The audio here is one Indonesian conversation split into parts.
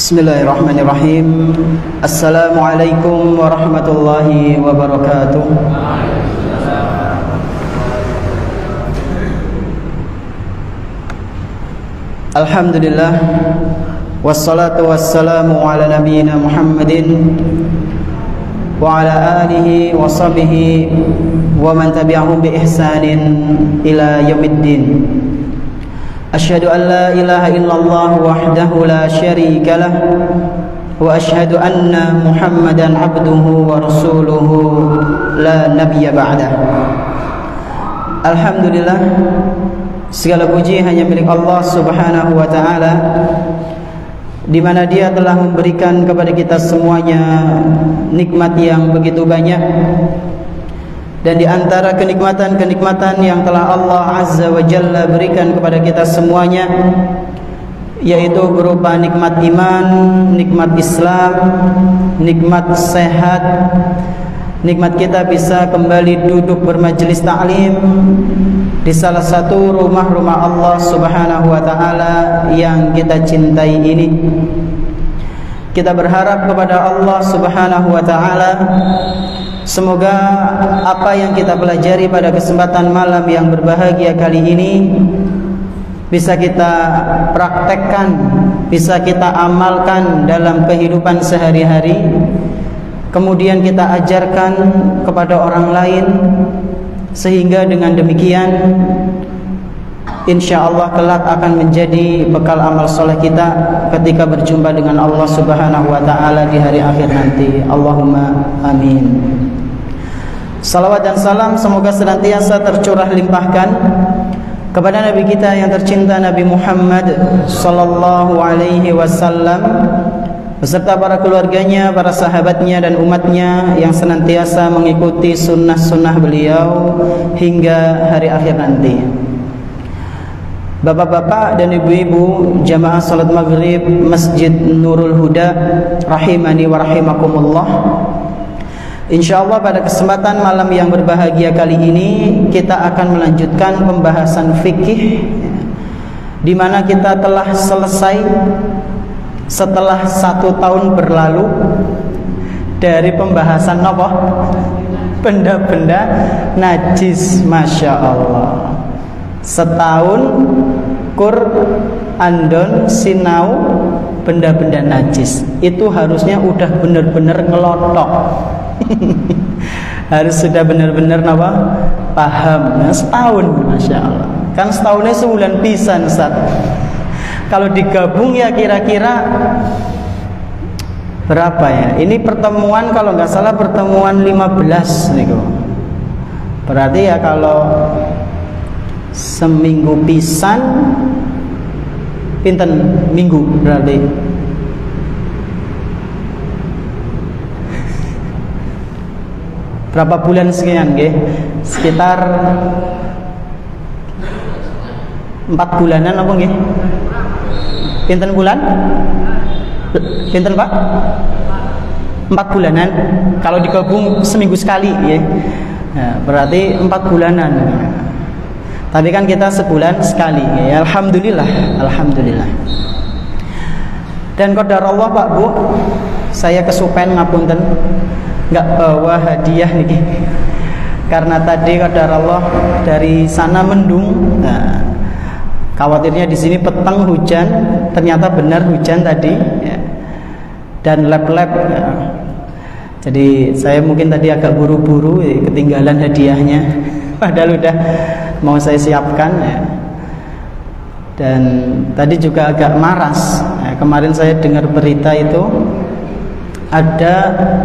Bismillahirrahmanirrahim. Assalamualaikum warahmatullahi wabarakatuh. Alhamdulillah, wassalatu wassalamu ala nabiyyina Muhammadin wa ala alihi wa sahbihi wa man tabi'ahum bi ihsanin ila yaumiddin. Asyhadu an la ilaha illallah wahdahu la syarika lah wa asyhadu anna Muhammadan abduhu wa rasuluhu la nabiyya ba'dah. Alhamdulillah, segala puji hanya milik Allah Subhanahu wa taala, di mana Dia telah memberikan kepada kita semuanya nikmat yang begitu banyak. Dan di antara kenikmatan-kenikmatan yang telah Allah Azza wa Jalla berikan kepada kita semuanya, yaitu berupa nikmat iman, nikmat Islam, nikmat sehat, nikmat kita bisa kembali duduk bermajelis ta'lim di salah satu rumah-rumah Allah Subhanahu wa taala yang kita cintai ini. Kita berharap kepada Allah Subhanahu wa taala, semoga apa yang kita pelajari pada kesempatan malam yang berbahagia kali ini bisa kita praktekkan, bisa kita amalkan dalam kehidupan sehari-hari, kemudian kita ajarkan kepada orang lain, sehingga dengan demikian insyaallah kelak akan menjadi bekal amal soleh kita ketika berjumpa dengan Allah Subhanahu wa taala di hari akhir nanti. Allahumma amin. Salawat dan salam semoga senantiasa tercurah limpahkan kepada Nabi kita yang tercinta, Nabi Muhammad sallallahu alaihi wasallam, beserta para keluarganya, para sahabatnya dan umatnya yang senantiasa mengikuti sunnah-sunnah beliau hingga hari akhir nanti. Bapak-bapak dan ibu-ibu jamaah salat maghrib Masjid Nurul Huda rahimani wa rahimakumullah. Insyaallah pada kesempatan malam yang berbahagia kali ini kita akan melanjutkan pembahasan fikih, di mana kita telah selesai setelah 1 tahun berlalu dari pembahasan apa? Benda-benda najis. Masya Allah, setahun kur andon sinau benda-benda najis itu harusnya udah bener-bener ngelotok. Harus sudah benar-benar paham. Nah, setahun, Masya Allah. Kan setahunnya sebulan pisan, Ustaz. Kalau digabung ya kira-kira berapa ya? Ini pertemuan kalau nggak salah pertemuan 15 nih. Berarti ya kalau seminggu pisan pinten minggu berarti berapa bulan sekian nggih? Sekitar 4 bulanan apa nggih? Pinten bulan? Pinten Pak? 4 bulanan. Kalau digabung seminggu sekali ya. Nah, berarti 4 bulanan. Tapi kan kita sebulan sekali ya. Alhamdulillah, alhamdulillah. Dan qadar Allah Pak Bu, saya kesupen ngapunten nggak bawa hadiah nih, karena tadi qadar Allah dari sana mendung. Nah, khawatirnya di sini petang hujan, ternyata benar hujan tadi ya. Dan lap-lap ya. Jadi saya mungkin tadi agak buru-buru ya, ketinggalan hadiahnya padahal udah mau saya siapkan ya. Dan tadi juga agak maras ya. Kemarin saya dengar berita itu ada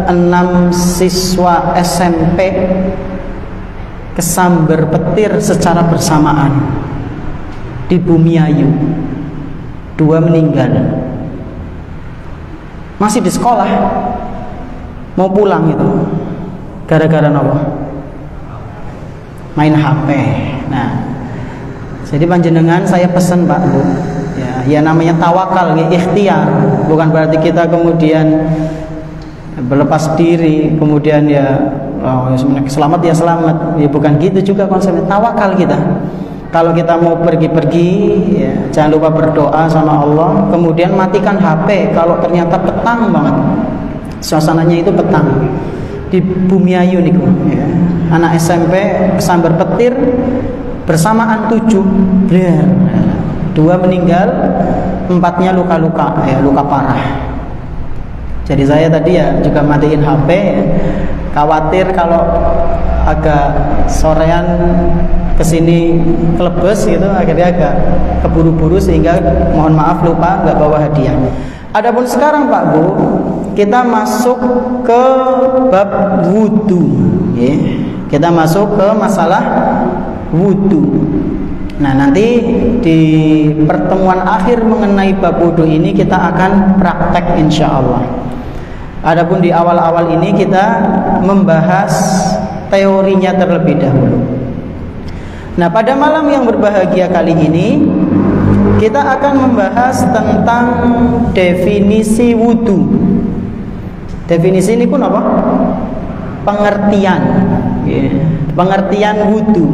6 siswa SMP kesambar petir secara bersamaan di Bumiayu. 2 meninggal. Masih di sekolah, mau pulang itu gara-gara apa? Main HP. Nah, jadi panjenengan saya pesan Pak Bu, ya namanya tawakal, ya, ikhtiar. Bukan berarti kita kemudian berlepas diri, kemudian ya selamat ya selamat. Ya bukan gitu juga konsepnya. Tawakal kita. kalau kita mau pergi-pergi ya, jangan lupa berdoa sama Allah, kemudian matikan HP kalau ternyata petang banget, suasananya itu petang di Bumiayu niku ya. Anak SMP kesambar petir bersamaan 7 bler, 2 meninggal, 4-nya luka-luka ya, luka parah. Jadi saya tadi ya juga matiin HP ya. Khawatir kalau agak sorean kesini kelebes gitu, akhirnya agak keburu-buru sehingga mohon maaf lupa nggak bawa hadiah. Adapun sekarang Pak Bu, kita masuk ke bab wudu ya. Kita masuk ke masalah wudu. Nah, nanti di pertemuan akhir mengenai bab wudu ini kita akan praktek insya Allah. Adapun di awal-awal ini kita membahas teorinya terlebih dahulu. Nah, pada malam yang berbahagia kali ini kita akan membahas tentang definisi wudu. Definisi ini pun apa? Pengertian pengertian wudu.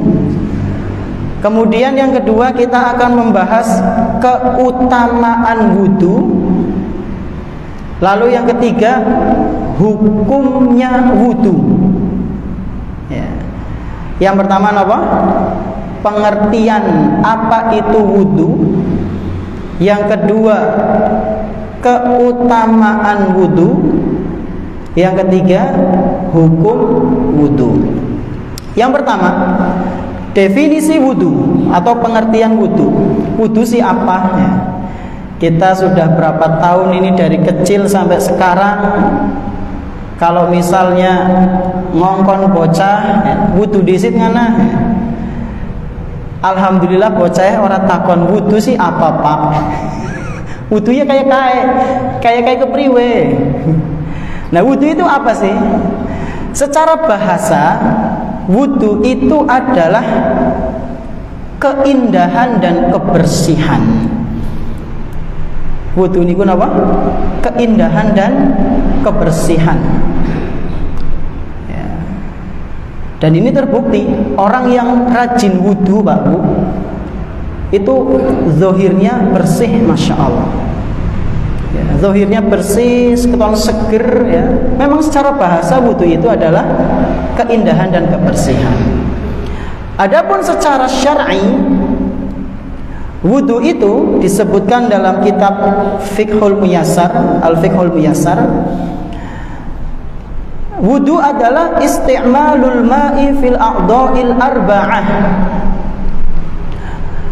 Kemudian yang kedua kita akan membahas keutamaan wudu. Lalu yang ketiga hukumnya wudu ya. Yang pertama apa? Pengertian apa itu wudu. Yang kedua keutamaan wudu. Yang ketiga hukum wudu. Yang pertama definisi wudu atau pengertian wudu. Wudu sih apa ya? Kita sudah berapa tahun ini dari kecil sampai sekarang, kalau misalnya ngongkon bocah wudu disit ngana, alhamdulillah bocah orang takon wudu sih apa Pak? Wudunya kayak kepriwe. Nah, wudu itu apa sih? Secara bahasa, wudu itu adalah keindahan dan kebersihan. Wudu ini pun apa? Keindahan dan kebersihan ya. Dan ini terbukti orang yang rajin wudu Pak Bu, itu zahirnya bersih Masya Allah ya, zahirnya bersih, keton seger ya. Memang secara bahasa wudu itu adalah keindahan dan kebersihan. Adapun secara syar'i, wudu itu disebutkan dalam kitab Fiqhul Muyassar, Al-Fiqhul Muyassar. Wudu adalah isti'malul ma'i fil a'dha'il arba'ah,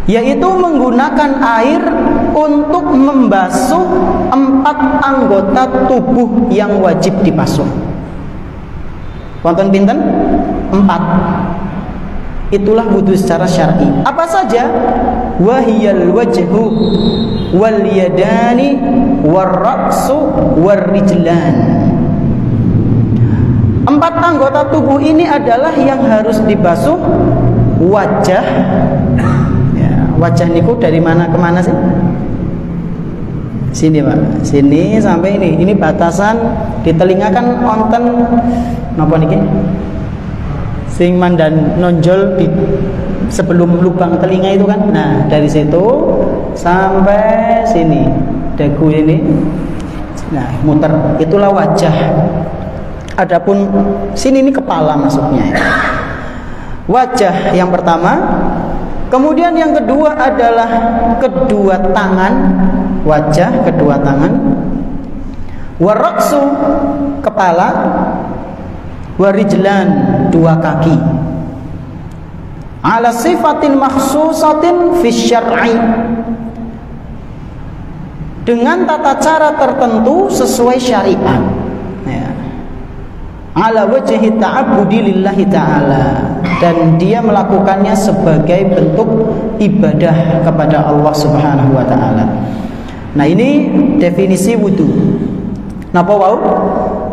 yaitu menggunakan air untuk membasuh 4 anggota tubuh yang wajib dibasuh. Wonten pinten? 4. Itulah wudu secara syar'i. Apa saja? Wahiyal wajhu wal yadani war ra'su war rijlan. 4 anggota tubuh ini adalah yang harus dibasuh. Wajah ya, wajah niku dari mana ke mana sih? Sini Pak, sini sampai ini. Ini batasan di telinga kan onten napa niki? Sing mandan nonjol di sebelum lubang telinga itu kan. Nah, dari situ sampai sini dagu ini. Nah, muter, itulah wajah. Adapun sini ini kepala masuknya ya. Wajah yang pertama. Kemudian yang kedua adalah kedua tangan. Wajah, kedua tangan. Waraqsu, kepala. Warijlan, 2 kaki. Ala sifatin makhsusatin fi syar'i, dengan tata cara tertentu sesuai syariat ya. Ala wajhi ta'abbudi lillahi ta'ala, dan dia melakukannya sebagai bentuk ibadah kepada Allah Subhanahu wa taala. Nah, ini definisi wudu. Napa wau?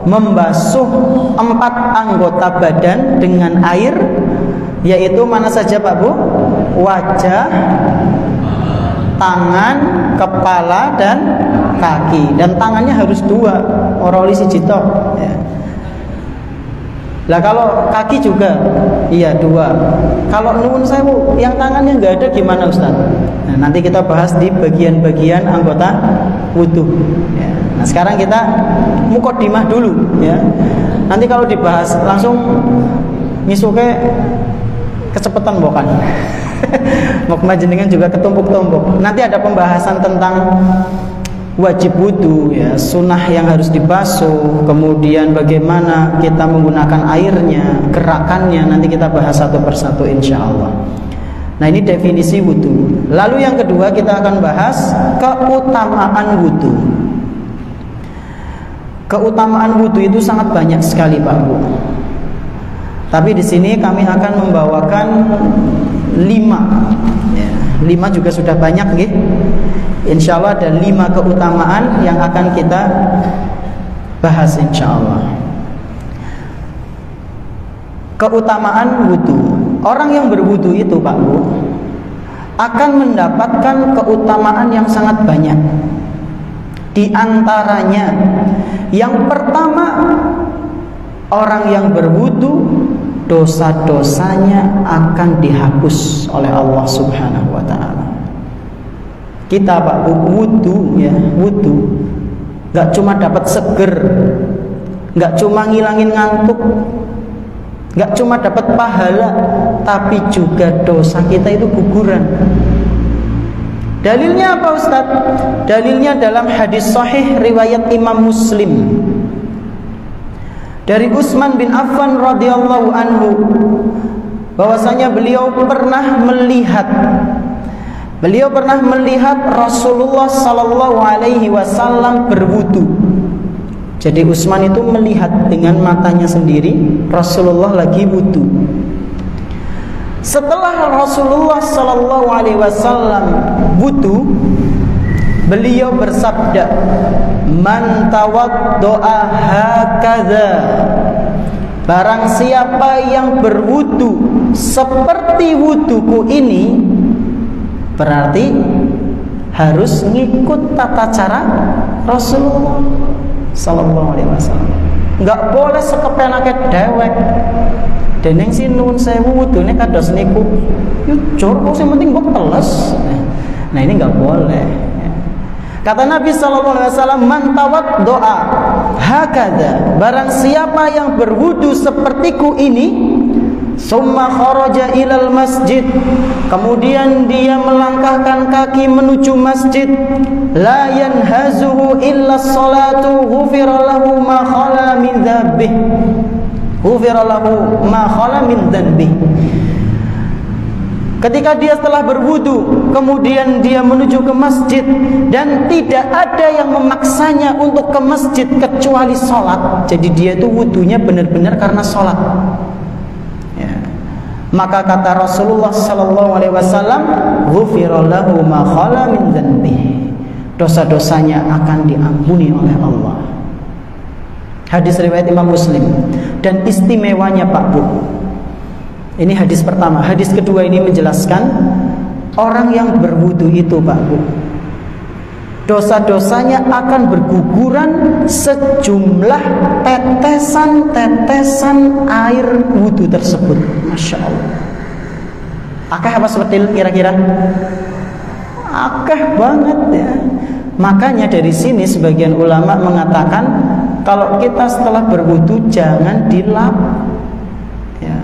Membasuh 4 anggota badan dengan air, yaitu mana saja Pak Bu? Wajah, tangan, kepala, dan kaki. Dan tangannya harus 2, ora oli siji tok ya. Lah kalau kaki juga, iya 2. Kalau nuwun sewu, yang tangannya nggak ada gimana Ustaz? Nah, nanti kita bahas di bagian-bagian anggota wudu. Ya. Nah sekarang kita muqaddimah dulu, ya. Nanti kalau dibahas langsung ngisuke kecepatan bukan? Mau jenengan juga ketumpuk-tumpuk. Nanti ada pembahasan tentang wajib wudu, ya, sunnah yang harus dibasuh, kemudian bagaimana kita menggunakan airnya, gerakannya, nanti kita bahas satu persatu insya Allah. Nah ini definisi wudu. Lalu yang kedua kita akan bahas keutamaan wudu. Keutamaan wudu itu sangat banyak sekali Pak Bu. Tapi di sini kami akan membawakan 5. Ya, 5 juga sudah banyak, gitu. Insya Allah ada 5 keutamaan yang akan kita bahas insya Allah. Keutamaan wudu. Orang yang berwudu itu Pak Bu akan mendapatkan keutamaan yang sangat banyak. Di antaranya yang pertama, orang yang berwudu dosa-dosanya akan dihapus oleh Allah Subhanahu wa ta'ala. Kita Pak wudu, ya, wudu gak cuma dapat seger, gak cuma ngilangin ngantuk, gak cuma dapat pahala, tapi juga dosa kita itu guguran. Dalilnya apa Ustaz? Dalilnya dalam hadis sahih riwayat Imam Muslim dari Utsman bin Affan radhiyallahu anhu, bahwasanya beliau pernah melihat Rasulullah sallallahu alaihi wasallam berwudu. Jadi Utsman itu melihat dengan matanya sendiri Rasulullah lagi wudu. Setelah Rasulullah sallallahu alaihi wasallam wudu, beliau bersabda, "Man tawaddo'a hakadha." Barang siapa yang berwudu seperti wuduku ini, berarti harus ngikut tata cara Rasulullah sallallahu alaihi wasallam. Enggak boleh sekepenake dewek. Deneng si nuwun sewu wudune kados niku. Yo jor kok sing penting mbok teles. Nah ini enggak boleh. Kata Nabi sallallahu alaihi wasallam, "Man tawaddo'a hakadha." Barang siapa yang berwudu sepertiku ini, summa kharaja ilal masjid, kemudian dia melangkahkan kaki menuju masjid, la yanhazuhu illa sholatu, ghufira lahu ma khala min dzambih, ghufira lahu ma khala min dzambih. Ketika dia setelah berwudu, kemudian dia menuju ke masjid, dan tidak ada yang memaksanya untuk ke masjid kecuali sholat. Jadi dia itu wudunya benar-benar karena sholat. Maka kata Rasulullah sallallahu alaihi wasallam, ghufira lahu ma khala min dzanbihi. Dosa-dosanya akan diampuni oleh Allah. Hadis riwayat Imam Muslim. Dan istimewanya Pak Bu, ini hadis pertama. Hadis kedua ini menjelaskan orang yang berwudu itu Pak Bu, dosa-dosanya akan berguguran sejumlah tetesan-tetesan air wudu tersebut. Masya Allah. Akeh apa seperti kira-kira? Akeh banget ya. Makanya dari sini sebagian ulama mengatakan kalau kita setelah berwudu jangan dilap. Ya.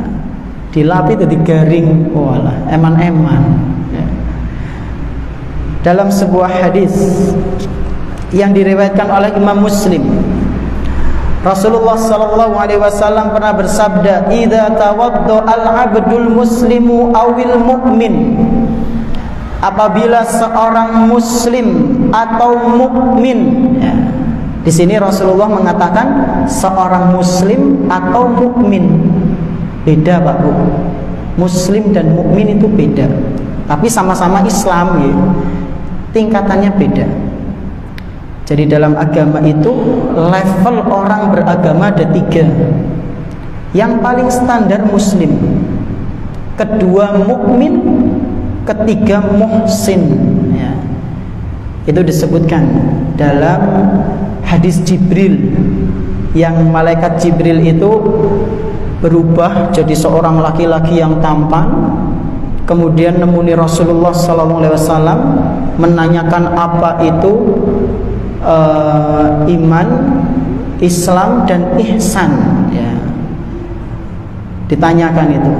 Dilap itu digaring, walah, eman-eman. Ya. Dalam sebuah hadis yang diriwayatkan oleh Imam Muslim, Rasulullah sallallahu alaihi wasallam pernah bersabda, "Idza tawaddo al-'abdul muslimu awil mu'min." Apabila seorang muslim atau mukmin, ya. Di sini Rasulullah mengatakan seorang muslim atau mukmin. Beda Pak Bu. Muslim dan mukmin itu beda. Tapi sama-sama Islam ya. Tingkatannya beda. Jadi dalam agama itu level orang beragama ada 3. Yang paling standar muslim, kedua mukmin, ketiga muhsin ya. Itu disebutkan dalam hadis Jibril, yang malaikat Jibril itu berubah jadi seorang laki-laki yang tampan. Kemudian nemuni Rasulullah SAW, menanyakan apa itu iman, Islam dan ihsan, ya. Ditanyakan itu.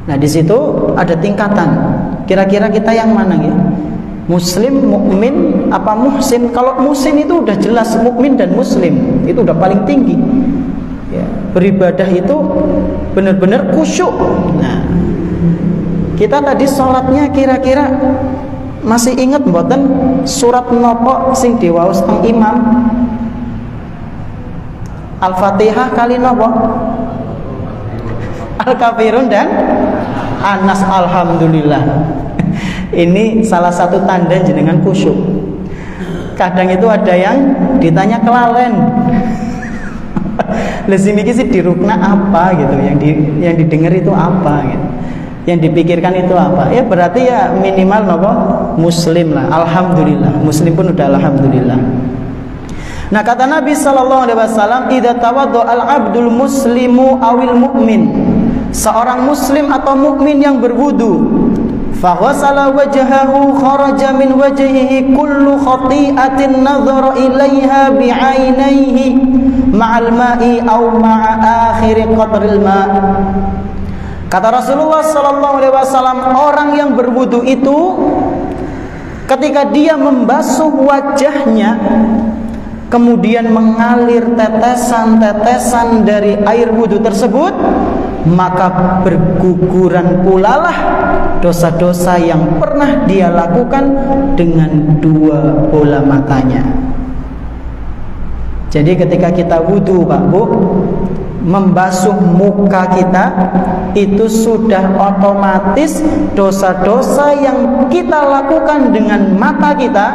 Nah, di situ ada tingkatan. Kira-kira kita yang mana ya? Muslim, mukmin, apa muhsin? Kalau muhsin itu udah jelas mukmin dan muslim, itu udah paling tinggi. Ya, beribadah itu benar-benar khusyuk. Nah, kita tadi sholatnya kira-kira masih ingat mboten surat nopo sing diwaos teng imam? Al-Fatihah kali nopo? Al-Kafirun dan Anas. Alhamdulillah. Ini salah satu tanda jenengan khusyuk. Kadang itu ada yang ditanya kelalen. Lazim iki sih dirukna apa gitu, yang didengar itu apa gitu. Yang dipikirkan itu apa? Ya berarti ya minimal nopo muslim lah. Alhamdulillah. Muslim pun udah alhamdulillah. Nah, kata Nabi sallallahu alaihi wasallam, "Idza tawaddo al-'abdul muslimu awil mu'min." Seorang muslim atau mukmin yang berwudu, fa ghasala wajhahu kharaja min wajhihi kullu khati'atin nadhara ilaiha bi'ainaihi ma'al ma'i aw ma'a akhir qadril ma'. Kata Rasulullah sallallahu alaihi wasallam, orang yang berwudu itu ketika dia membasuh wajahnya, kemudian mengalir tetesan-tetesan dari air wudu tersebut, maka berguguran pulalah dosa-dosa yang pernah dia lakukan dengan dua bola matanya. Jadi ketika kita wudu, Pak Bu, membasuh muka kita, itu sudah otomatis dosa-dosa yang kita lakukan dengan mata kita,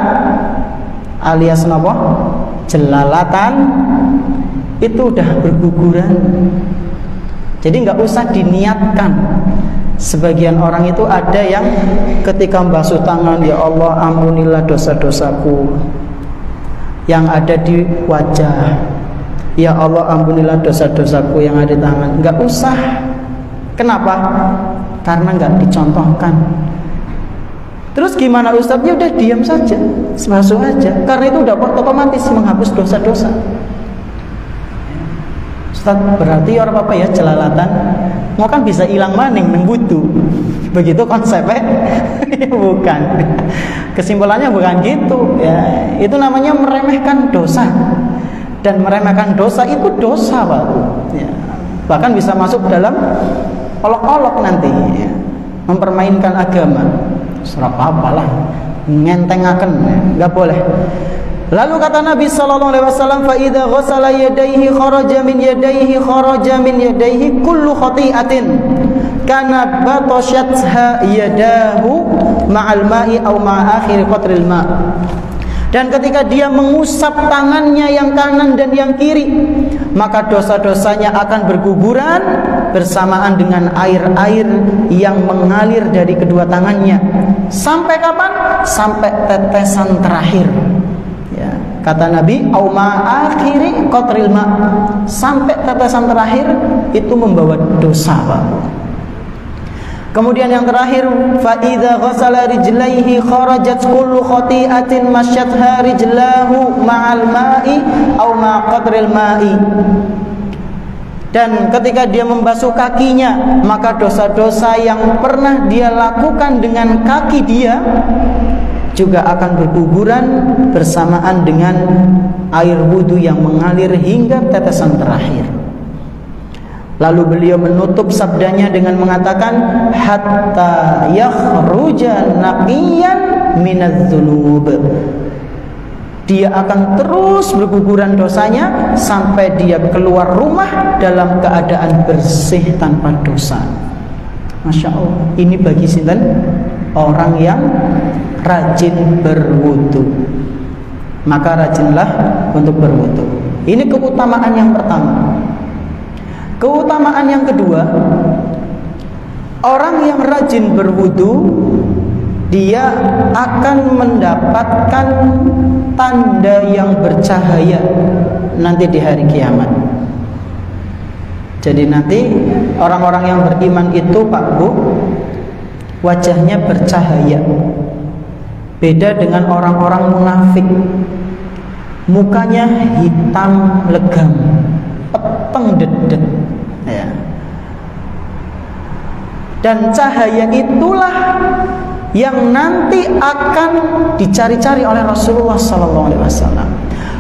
alias nopo jelalatan, itu udah berguguran. Jadi nggak usah diniatkan. Sebagian orang itu ada yang ketika membasuh tangan, ya Allah ampunilah dosa-dosaku yang ada di wajah, ya Allah ampunilah dosa-dosaku yang ada di tangan. Nggak usah. Kenapa? Karena nggak dicontohkan. Terus gimana Ustaz? Ya udah diam saja, basuh aja. Karena itu udah otomatis menghapus dosa-dosa. Ustaz, berarti orang apa ya jelalatan? Mau kan bisa hilang maning nengbutu. Begitu konsepnya? Bukan. Kesimpulannya bukan gitu. Ya, itu namanya meremehkan dosa. Dan meremehkan dosa itu dosa, Pak. Ya. Bahkan bisa masuk dalam olok-olok nanti. Ya. Mempermainkan agama. Serap apalah, ngentengaken, ya. Nggak boleh. Lalu kata Nabi sallallahu alaihi wasallam, fa idza ghassala yadayhi kharaja min yadayhi kullu khati'atin kana batashatha yadahu ma'al ma'i aw ma'a akhir qatril ma'. Dan ketika dia mengusap tangannya yang kanan dan yang kiri, maka dosa-dosanya akan berguguran bersamaan dengan air-air yang mengalir dari kedua tangannya. Sampai kapan? Sampai tetesan terakhir. Ya, kata Nabi, au ma'akhiri qatril ma', sampai tetesan terakhir itu membawa dosa, Pak. Kemudian yang terakhir, fa idza ghassala rijlaihi kharajat kullu khati'atin masyatha rijlahu ma'al ma'i au ma' qatril ma'i. Dan ketika dia membasuh kakinya, maka dosa-dosa yang pernah dia lakukan dengan kaki dia juga akan berguguran bersamaan dengan air wudu yang mengalir hingga tetesan terakhir. Lalu beliau menutup sabdanya dengan mengatakan, hatta yakhruja naqiyan minadz-dzunub. Dia akan terus berguguran dosanya sampai dia keluar rumah dalam keadaan bersih tanpa dosa. Masya Allah. Ini bagi sinten? Orang yang rajin berwudu. Maka rajinlah untuk berwudu. Ini keutamaan yang pertama. Keutamaan yang kedua, orang yang rajin berwudu, dia akan mendapatkan tanda yang bercahaya nanti di hari kiamat. Jadi nanti orang-orang yang beriman itu Pak Bu, wajahnya bercahaya. Beda dengan orang-orang munafik, mukanya hitam legam, peteng dedet, ya. Dan cahaya itulah yang nanti akan dicari-cari oleh Rasulullah SAW.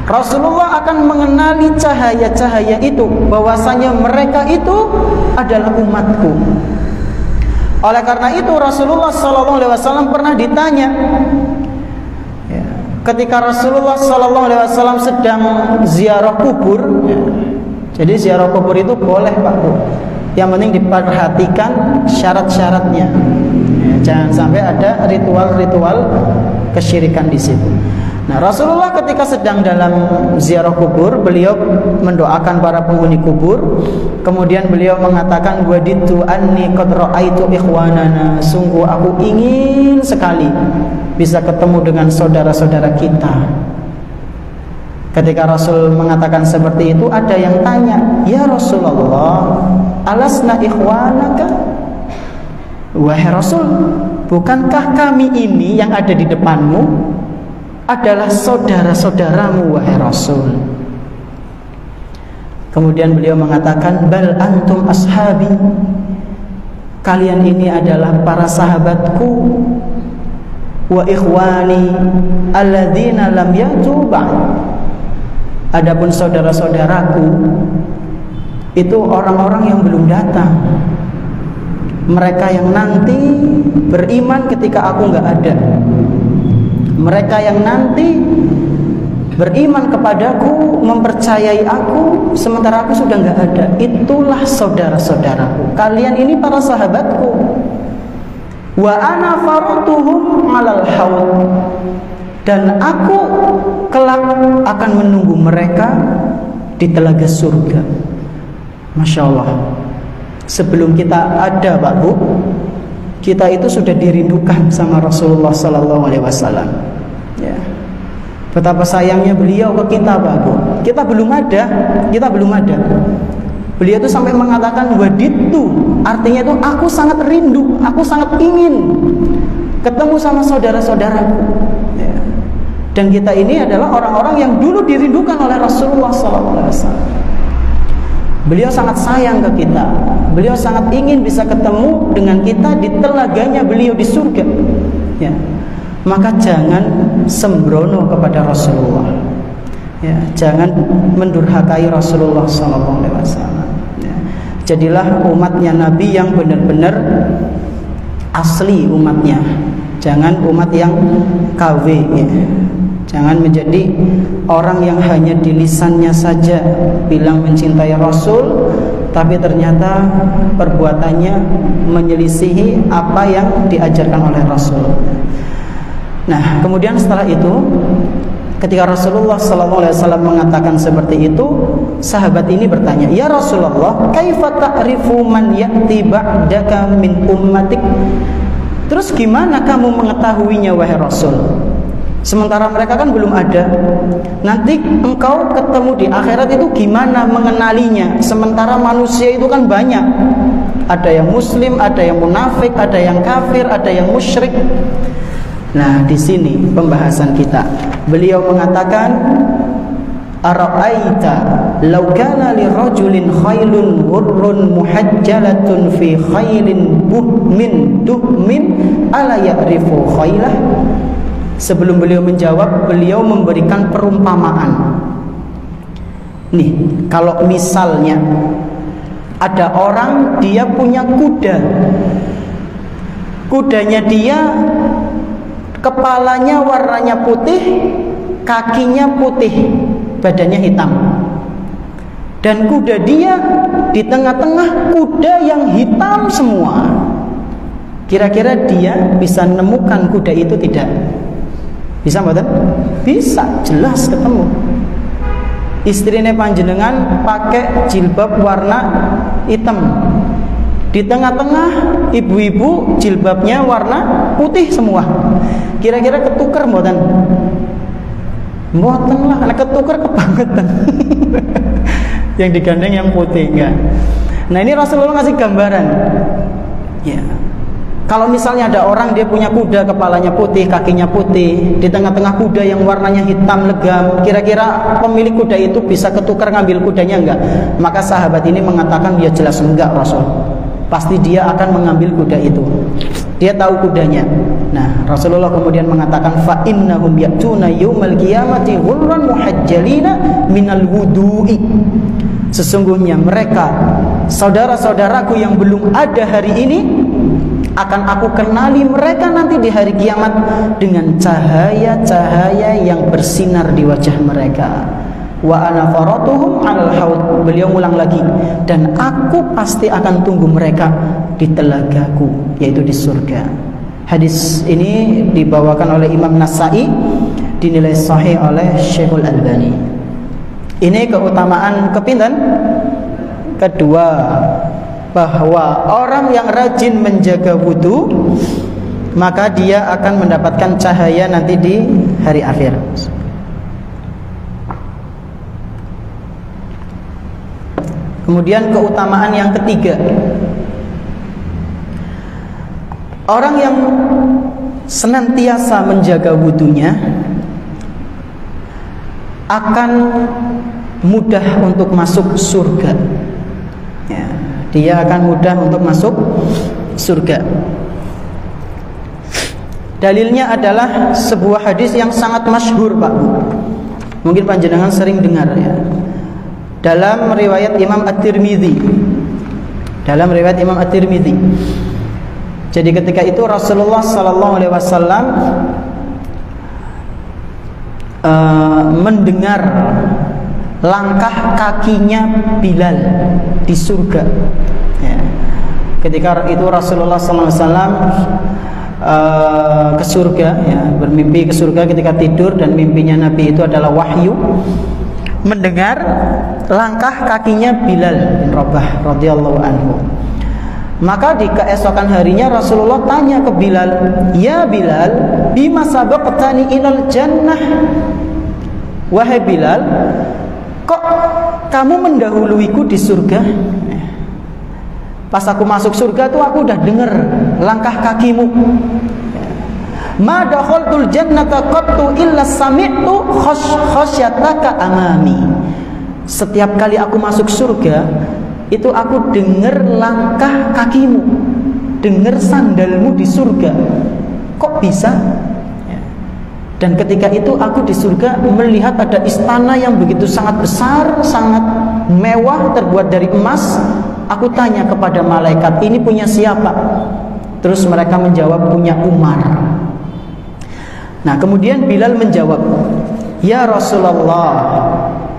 Rasulullah akan mengenali cahaya-cahaya itu, bahwasanya mereka itu adalah umatku. Oleh karena itu Rasulullah SAW pernah ditanya, ya, ketika Rasulullah SAW sedang ziarah kubur, ya, jadi ziarah kubur itu boleh Pak Bu, yang penting diperhatikan syarat-syaratnya, ya, jangan sampai ada ritual-ritual kesyirikan di situ. Nah, Rasulullah ketika sedang dalam ziarah kubur, beliau mendoakan para penghuni kubur. Kemudian beliau mengatakan, waditu anni qad ra'aitu ikhwanana, sungguh aku ingin sekali bisa ketemu dengan saudara-saudara kita. Ketika Rasul mengatakan seperti itu, ada yang tanya, ya Rasulullah, alasna ikhwanaka? Wahai Rasul, bukankah kami ini yang ada di depanmu adalah saudara-saudaramu, wahai Rasul? Kemudian beliau mengatakan, bal antum ashabi, kalian ini adalah para sahabatku, wa ikhwani alladzina lam yatu ba'd, adapun saudara-saudaraku itu orang-orang yang belum datang, mereka yang nanti beriman ketika aku nggak ada, mereka yang nanti beriman kepadaku, mempercayai aku sementara aku sudah nggak ada. Itulah saudara-saudaraku. Kalian ini para sahabatku. Wa ana faratuhum 'alal haud, dan aku kelak akan menunggu mereka di telaga surga. Masya Allah. Sebelum kita ada Pak Bu, kita itu sudah dirindukan sama Rasulullah SAW. Ya. Betapa sayangnya beliau ke kita Pak Bu. Kita belum ada. Beliau itu sampai mengatakan waditu, artinya itu aku sangat rindu, aku sangat ingin ketemu sama saudara-saudaraku. Ya. Dan kita ini adalah orang-orang yang dulu dirindukan oleh Rasulullah SAW. Beliau sangat sayang ke kita. Beliau sangat ingin bisa ketemu dengan kita di telaganya beliau di surga. Ya. Maka jangan sembrono kepada Rasulullah. Ya, jangan mendurhakai Rasulullah SAW. Ya. Jadilah umatnya Nabi yang benar-benar asli umatnya. Jangan umat yang KW. Ya. Jangan menjadi orang yang hanya di lisannya saja bilang mencintai Rasul, tapi ternyata perbuatannya menyelisihi apa yang diajarkan oleh Rasul. Nah, kemudian setelah itu, ketika Rasulullah SAW mengatakan seperti itu, sahabat ini bertanya, ya Rasulullah, kaifa ta'rifu man ya'ti ba'daka min ummatik? Terus gimana kamu mengetahuinya wahai Rasul? Sementara mereka kan belum ada. Nanti engkau ketemu di akhirat itu gimana mengenalinya? Sementara manusia itu kan banyak. Ada yang muslim, ada yang munafik, ada yang kafir, ada yang musyrik. Nah, di sini pembahasan kita. Beliau mengatakan, ara'aita law kana lirajulin khailun ghurrun muhajjalatun fi khailin buhmin duhmin ala ya'rifu khailah? Sebelum beliau menjawab, beliau memberikan perumpamaan. Nih, kalau misalnya ada orang dia punya kuda, kudanya dia kepalanya warnanya putih, kakinya putih, badannya hitam. Dan kuda dia di tengah-tengah kuda yang hitam semua. Kira-kira dia bisa menemukan kuda itu tidak? Bisa mboten? Bisa, jelas ketemu. Istrine panjenengan pakai jilbab warna hitam. Di tengah-tengah ibu-ibu jilbabnya warna putih semua. Kira-kira ketuker mboten? Mboten lah, karena ketuker kebangetan. Yang digandeng yang putih enggak. Nah, ini Rasulullah ngasih gambaran. Ya. Kalau misalnya ada orang dia punya kuda, kepalanya putih, kakinya putih, di tengah-tengah kuda yang warnanya hitam legam, kira-kira pemilik kuda itu bisa ketukar ngambil kudanya enggak? Maka sahabat ini mengatakan, ya jelas enggak Rasul. Pasti dia akan mengambil kuda itu. Dia tahu kudanya. Nah, Rasulullah kemudian mengatakan, fa innahum ya'tuna yaumal qiyamati ghurran muhajjalina minal wudu'i. Sesungguhnya mereka, saudara-saudaraku yang belum ada hari ini, akan aku kenali mereka nanti di hari kiamat dengan cahaya-cahaya yang bersinar di wajah mereka. Wa ana faratuhum 'alal haud. Beliau ulang lagi, dan aku pasti akan tunggu mereka di telagaku, yaitu di surga. Hadis ini dibawakan oleh Imam Nasa'i, dinilai sahih oleh Syekhul Albani. Ini keutamaan kepinten kedua, bahwa orang yang rajin menjaga wudu maka dia akan mendapatkan cahaya nanti di hari akhir. Kemudian keutamaan yang ketiga, orang yang senantiasa menjaga wudunya akan mudah untuk masuk surga. Ya, dia akan mudah untuk masuk surga. Dalilnya adalah sebuah hadis yang sangat masyhur, Pak Bu. Mungkin panjenengan sering dengar ya. Dalam riwayat Imam At-Tirmidzi. Dalam riwayat Imam At-Tirmidzi. Jadi ketika itu Rasulullah sallallahu alaihi wasallam mendengar langkah kakinya Bilal di surga. Ya. Ketika itu Rasulullah sallallahu alaihi wasallam ke surga, ya, bermimpi ke surga ketika tidur, dan mimpinya Nabi itu adalah wahyu. Mendengar langkah kakinya Bilal bin Rabah radhiyallahu anhu. Maka di keesokan harinya Rasulullah tanya ke Bilal, "Ya Bilal, bima sabaqtani ilal jannah?" Wahai Bilal, kok kamu mendahuluiku di surga? Pas aku masuk surga tuh aku udah dengar langkah kakimu. Ma dakhaltul jannata qattu illa sami'tu khasyataka amami. Setiap kali aku masuk surga, itu aku dengar langkah kakimu, dengar sandalmu di surga. Kok bisa? Dan ketika itu aku di surga melihat ada istana yang begitu sangat besar, sangat mewah, terbuat dari emas. Aku tanya kepada malaikat, ini punya siapa? Terus mereka menjawab, punya Umar. Nah, kemudian Bilal menjawab, "Ya Rasulullah,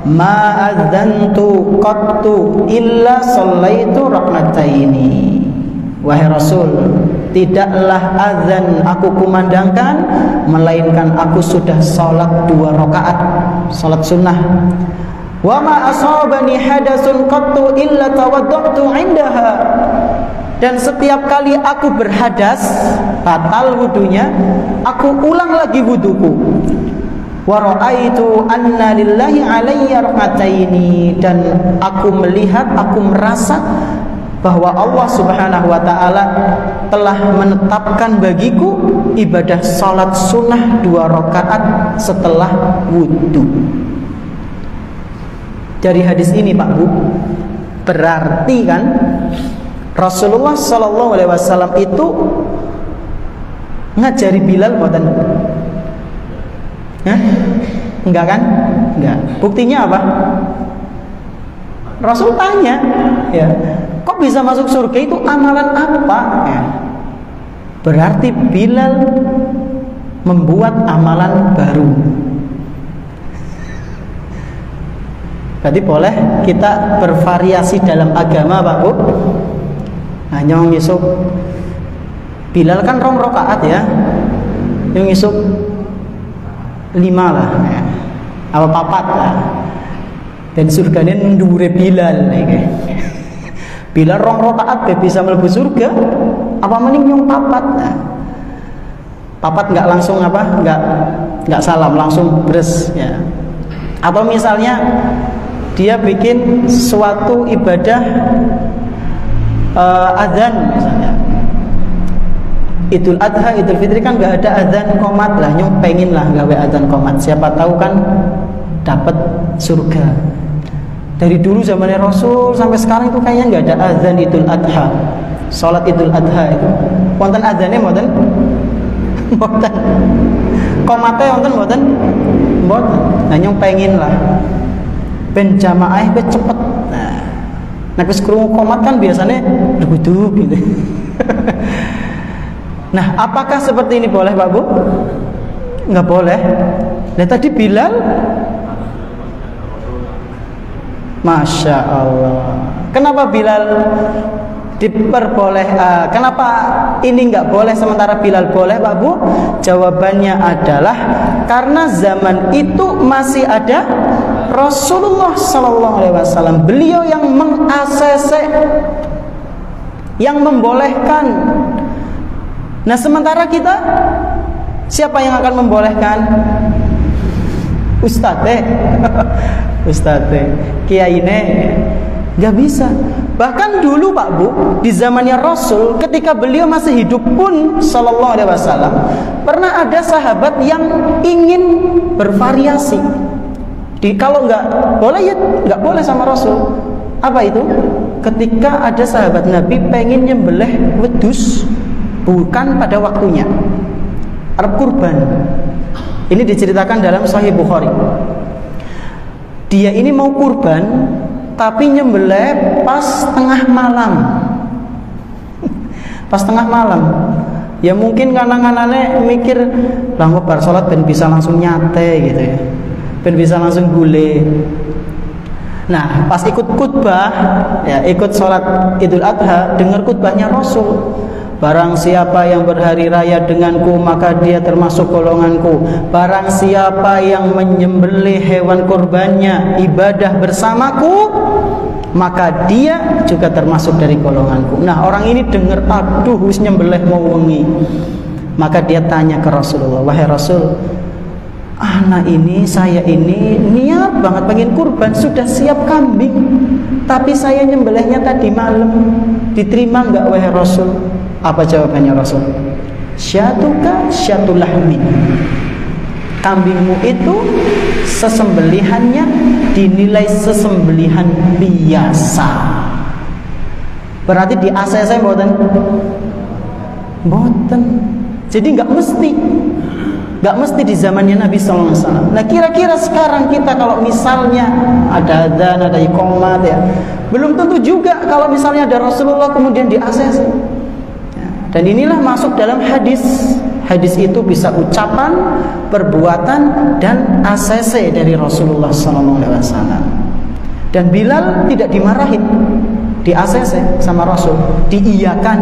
ma adzantu qattu illa shallaitu rak'ataini." Wahai Rasul, tidaklah azan aku kumandangkan melainkan aku sudah salat 2 rakaat, salat sunnah. Wa ma asabani hadasun qattu illa tawaddatu 'indaha. Dan setiap kali aku berhadas, batal wudunya, aku ulang lagi wuduku. Wa ra'aitu anna lillahi 'alayya rak'ataini. Dan aku melihat, aku merasa bahwa Allah Subhanahu wa ta'ala telah menetapkan bagiku ibadah salat sunnah 2 rakaat setelah wudu. Dari hadis ini, Pak Bu, berarti kan Rasulullah sallallahu alaihi wasallam itu ngajari Bilal mboten? Hah? Enggak kan? Enggak. Buktinya apa? Rasul tanya, ya, kok bisa masuk surga, itu amalan apa? Ya. Berarti Bilal membuat amalan baru. Berarti boleh kita bervariasi dalam agama, Pak Bu. Nah, nyong ngisuk Bilal kan 2 rakaat ya. Nyong ngisuk 5 lah. Ya. Apa 4 lah. Dan surganya ndure Bilal iki. Bilal 2 rakaat bisa mlebu surga, apa mending nyong 4. Nah, 4 enggak langsung apa? Enggak salam, langsung bres ya. Atau misalnya dia bikin suatu ibadah adzan misalnya. Idul Adha, Idul Fitri kan nggak ada adzan qomat lah, nyong pengen lah gawe adzan qomat. Siapa tahu kan dapat surga. Dari dulu zamannya Rasul sampai sekarang itu kayaknya nggak ada adzan Idul Adha. Salat Idul Adha itu wonten adzane mboten? Mboten. Qomate wonten mboten? Mboten. Nah nyong pengen lah ben jamaah be cepet. Nah wis krungu qomat kan biasanya duduk gitu. Nah, apakah seperti ini boleh, Pak Bu? Nggak boleh. Nah, tadi Bilal, Masya Allah. Kenapa Bilal diperboleh? Kenapa ini nggak boleh sementara Bilal boleh, Pak Bu? Jawabannya adalah karena zaman itu masih ada Rasulullah Sallallahu Alaihi Wasallam. Beliau yang meng-ACC, yang membolehkan. Nah sementara kita, siapa yang akan membolehkan? Ustadz Ustadz Kiai ini nggak bisa. Bahkan dulu Pak Bu, di zamannya Rasul, ketika beliau masih hidup pun Sallallahu Alaihi Wasallam, pernah ada sahabat yang ingin bervariasi. Kalau nggak boleh ya nggak boleh sama Rasul. Apa itu? Ketika ada sahabat Nabi pengen nyembelih wedus bukan pada waktunya, Arab kurban. Ini diceritakan dalam Sahih Bukhari. Dia ini mau kurban, tapi nyembelih pas tengah malam. Pas tengah malam. Ya mungkin kanan-kanannya mikir, lah kok bar salat ben bisa langsung nyate gitu ya. Ben bisa langsung gule. Nah, pas ikut khutbah, ya ikut sholat Idul Adha, dengar khutbahnya Rasul. Barang siapa yang berhari raya denganku, maka dia termasuk golonganku. Barang siapa yang menyembelih hewan kurbannya ibadah bersamaku, maka dia juga termasuk dari golonganku. Nah orang ini dengar, aduh wis nyembelih mau wengi. Maka dia tanya ke Rasulullah, wahai Rasul, anak ini, saya ini niat banget pengen kurban, sudah siap kambing, tapi saya nyembelihnya tadi malam, diterima nggak wahai Rasul? Apa jawabannya Rasul? Syatuka syatul lahmi. Kambingmu itu sesembelihannya dinilai sesembelihan biasa. Berarti di ACC mboten? Mboten. Jadi nggak mesti di zamannya Nabi SAW. Nah kira-kira sekarang kita kalau misalnya ada adzan, ada iqamat ya, belum tentu juga kalau misalnya ada Rasulullah kemudian di ACC. Dan inilah masuk dalam hadis. Hadis itu bisa ucapan, perbuatan, dan ACC dari Rasulullah SAW. Dan Bilal tidak dimarahin di ACC sama Rasul, diiyakan.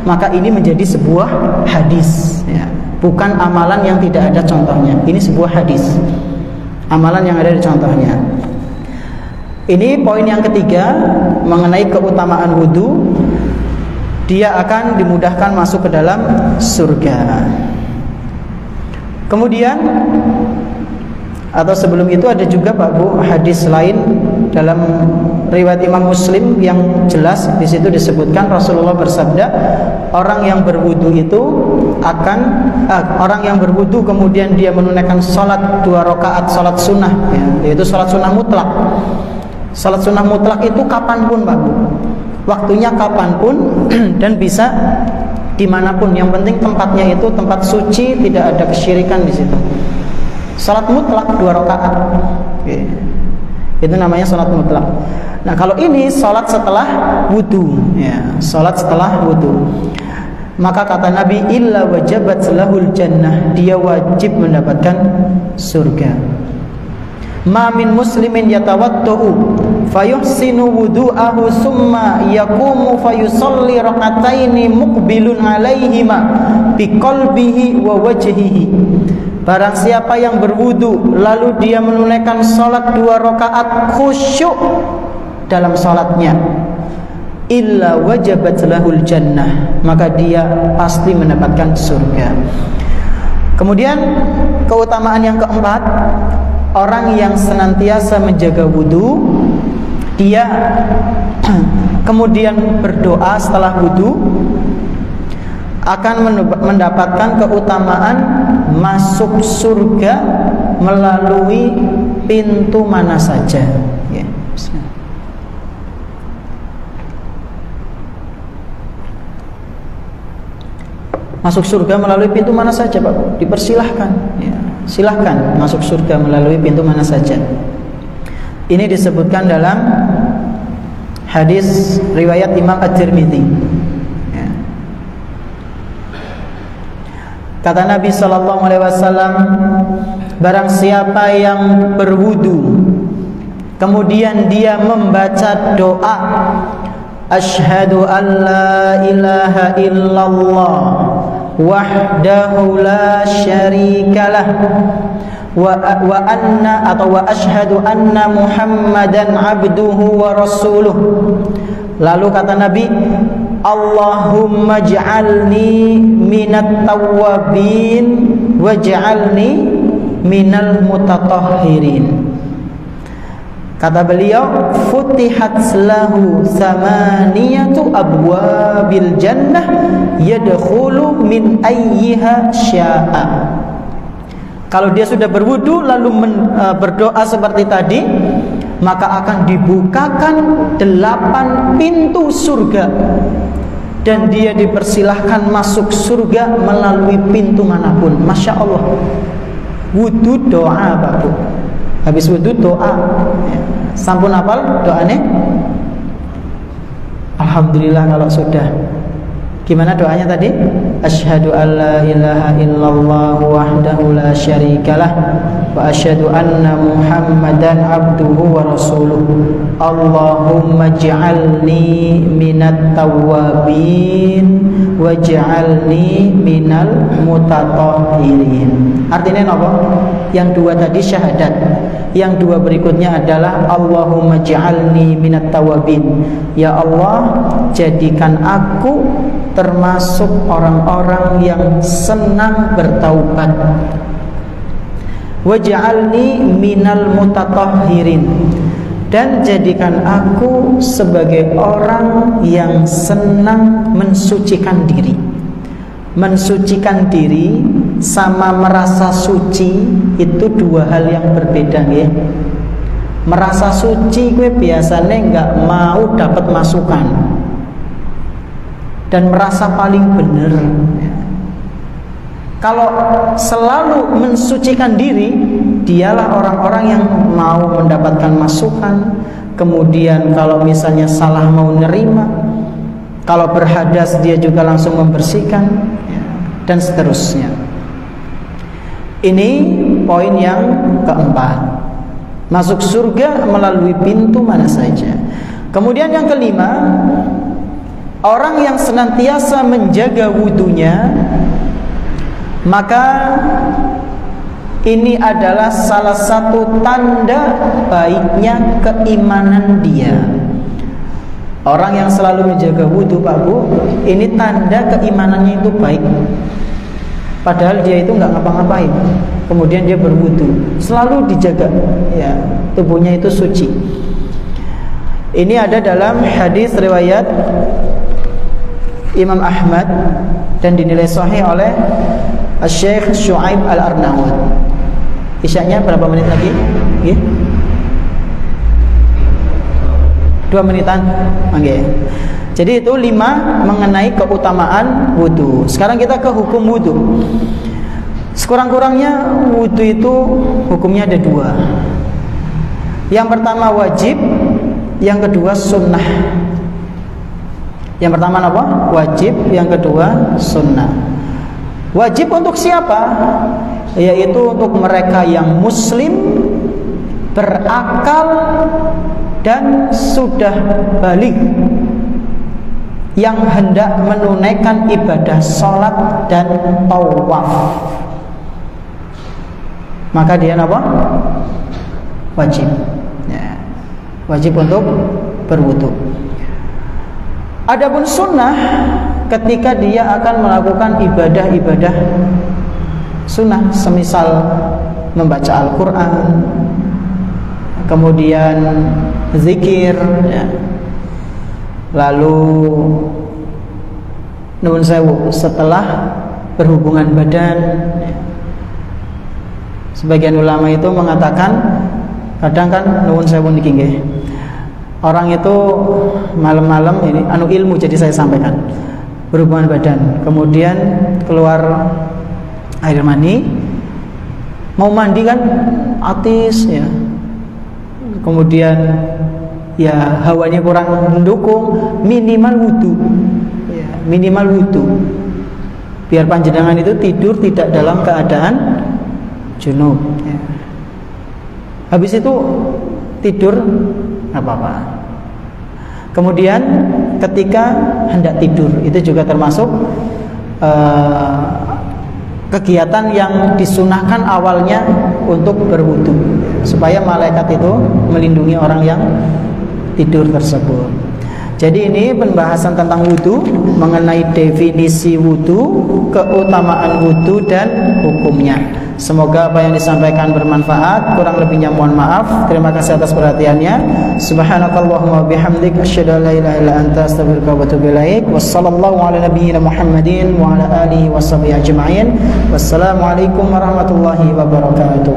Maka ini menjadi sebuah hadis ya. Bukan amalan yang tidak ada contohnya. Ini sebuah hadis, amalan yang ada di contohnya. Ini poin yang ketiga mengenai keutamaan wudhu. Dia akan dimudahkan masuk ke dalam surga. Kemudian atau sebelum itu ada juga Pak Bu hadis lain dalam riwayat Imam Muslim yang jelas di situ disebutkan Rasulullah bersabda, orang yang berwudu itu akan orang yang berwudu kemudian dia menunaikan salat 2 rakaat salat sunnah ya, yaitu salat sunnah mutlak. Salat sunnah mutlak itu kapanpun Pak Bu, waktunya kapanpun dan bisa dimanapun. Yang penting tempatnya itu tempat suci, tidak ada kesyirikan di situ. Salat mutlak 2 rakaat, itu namanya salat mutlak. Nah kalau ini salat setelah wudu, ya, salat setelah wudu. Maka kata Nabi, illa wajabat lahul jannah, dia wajib mendapatkan surga. Ma min muslimin yatawaddu fayuhsinu wudu'ahu summa yaqumu fayusalli rakataini muqbilun alaihima biqalbihi wa wajhihi. Barang siapa yang berwudu lalu dia menunaikan salat 2 rakaat khusyuk dalam salatnya, illa wajabat lahul jannah, maka dia pasti mendapatkan surga. Kemudian keutamaan yang keempat, orang yang senantiasa menjaga wudu, dia kemudian berdoa setelah wudu, akan mendapatkan keutamaan masuk surga melalui pintu mana saja. Ya, masuk surga melalui pintu mana saja, Pak? Dipersilahkan. Ya, silahkan masuk surga melalui pintu mana saja. Ini disebutkan dalam hadis riwayat Imam At-Tirmidzi. Ya. Kata Nabi Sallallahu Alaihi Wasallam, barang siapa yang berwudu, kemudian dia membaca doa, Asyhadu an la ilaha illallah wahdahu la syarikalah wa anna atau wa asyhadu anna Muhammadan abduhu wa rasuluh. Lalu kata Nabi, Allahumma ij'alni minat tawwabin waj'alni minal mutatahhirin. Kata beliau, futihat lahu samaniyatu abwabil jannah yadkhulu min ayyiha sya'a. Kalau dia sudah berwudu lalu berdoa seperti tadi, maka akan dibukakan 8 pintu surga dan dia dipersilahkan masuk surga melalui pintu manapun. Masya Allah. Wudu doa, Pak Bu. Habis wudu doa. Sampun hafal doanya? Alhamdulillah kalau sudah. Gimana doanya tadi? Asyhadu an la ilaha illallah wahdahu la syarikalah wa asyhadu anna Muhammadan abduhu wa rasuluh. Allahumma ij'alni minat tawwabin waj'alni minal mutatahhirin. Artinya apa? Yang dua tadi syahadat. Yang dua berikutnya adalah Allahumma ij'alni minat tawwabin. Ya Allah, jadikan aku termasuk orang-orang yang senang bertaubat. Waj'alni minal mutatahhirin, dan jadikan aku sebagai orang yang senang mensucikan diri. Mensucikan diri sama merasa suci itu dua hal yang berbeda, ya. Merasa suci gue biasanya nggak mau dapat masukan dan merasa paling benar. Kalau selalu mensucikan diri, dialah orang-orang yang mau mendapatkan masukan. Kemudian kalau misalnya salah mau nerima, kalau berhadas dia juga langsung membersihkan, dan seterusnya. Ini poin yang keempat, masuk surga melalui pintu mana saja. Kemudian yang kelima, orang yang senantiasa menjaga wudunya, maka ini adalah salah satu tanda baiknya keimanan dia. Orang yang selalu menjaga wudu, Pak Bu, ini tanda keimanannya itu baik. Padahal dia itu nggak ngapa-ngapain, kemudian dia berwudu, selalu dijaga, ya, tubuhnya itu suci. Ini ada dalam hadis riwayat Imam Ahmad dan dinilai sahih oleh Syekh Syuaib Al-Arnaud. Isyaknya berapa menit lagi? 2 menitan. Okay. Jadi itu 5 mengenai keutamaan wudu. Sekarang kita ke hukum wudu. Sekurang-kurangnya wudu itu hukumnya ada 2. Yang pertama wajib, yang kedua sunnah. Yang pertama apa? Wajib, yang kedua sunnah. Wajib untuk siapa? Yaitu untuk mereka yang muslim, berakal, dan sudah balik, yang hendak menunaikan ibadah sholat dan tawaf. Maka dia apa? Wajib, ya. Wajib untuk berwudu. Adapun sunnah, ketika dia akan melakukan ibadah-ibadah sunnah, semisal membaca Al-Quran, kemudian zikir, ya. Lalu nuwun sewu setelah berhubungan badan, ya. Sebagian ulama itu mengatakan kadang kan nuwun sewu niki nggih. Orang itu malam-malam ini ilmu, jadi saya sampaikan. Berhubungan badan, kemudian keluar air mani, mau mandi kan atis ya. Kemudian ya hawanya kurang mendukung, minimal wudu. Ya, minimal wudu. Biar panjenengan itu tidur tidak dalam keadaan junub, ya. Habis itu tidur nggak apa-apa. Kemudian ketika hendak tidur, itu juga termasuk kegiatan yang disunahkan awalnya untuk berwudu, supaya malaikat itu melindungi orang yang tidur tersebut. Jadi ini pembahasan tentang wudu, mengenai definisi wudu, keutamaan wudu dan hukumnya. Semoga apa yang disampaikan bermanfaat. Kurang lebihnya mohon maaf. Terima kasih atas perhatiannya. Subhanakallahumma bihamdik asyhadu an la ilaha illa anta astaghfiruka wa atubu ilaik. Wassallallahu ala nabiyyina Muhammadin wa ala alihi washabihi ajma'in. Wassalamualaikum warahmatullahi wabarakatuh.